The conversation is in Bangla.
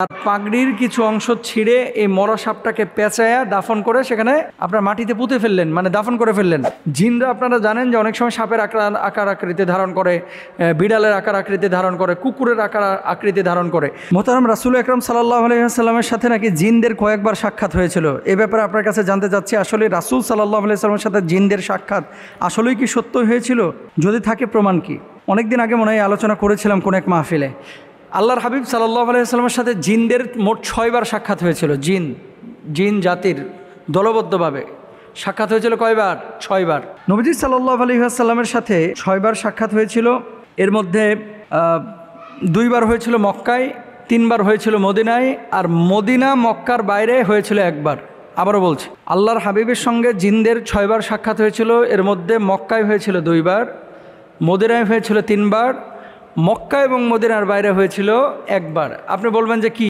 আর পাগড়ির কিছু অংশ ছিঁড়ে এই মরা সাপটাকে পেঁচায়া দাফন করে সেখানে আপনার মাটিতে পুঁতে ফেললেন, মানে দাফন করে ফেললেন। জিনরা আপনারা জানেন যে অনেক সময় সাপের আকার আকৃতি ধারণ করে, বিড়ালের আকার আকৃতি ধারণ করে, কুকুরের আকার আকৃতি ধারণ করে। মোহতারাম রাসূল আকরাম সাল্লাল্লাহু আলাইহি ওয়াসাল্লামের সাথে নাকি জিনদের কয়েকবার সাক্ষাৎ হয়েছিল। এ ব্যাপারে আপনার কাছে জানতে চাচ্ছি, আসলে রাসূল সাল্লাল্লাহু আলাইহি ওয়াসাল্লামের সাথে জিনদের সাক্ষাৎ আসলেই কি সত্য হয়েছিল? যদি থাকে প্রমাণ কি? অনেকদিন আগে মনে হয় আলোচনা করেছিলাম কোন এক মাহফিলে। আল্লাহর হাবিব সাল্লাল্লাহু আলাইহি ওয়াসাল্লামের সাথে জিনদের মোট 6 বার সাক্ষাৎ হয়েছিল। জিন জাতির দলবদ্ধভাবে সাক্ষাৎ হয়েছিল কয়বার? 6 বার। নবীজি সাল্লাল্লাহু আলাইহি ওয়াসাল্লামের সাথে 6 বার সাক্ষাৎ হয়েছিল। এর মধ্যে 2 বার হয়েছিল মক্কায়, 3 বার হয়েছিল মদিনায়, আর মদিনা মক্কার বাইরে হয়েছিল 1 বার। আবারও বলছি, আল্লাহর হাবিবের সঙ্গে জিনদের 6 বার সাক্ষাৎ হয়েছিল। এর মধ্যে মক্কায় হয়েছিল 2 বার, মদিনায় হয়েছিল 3 বার, মক্কা এবং মদিনার বাইরে হয়েছিল 1 বার। আপনি বলবেন যে কি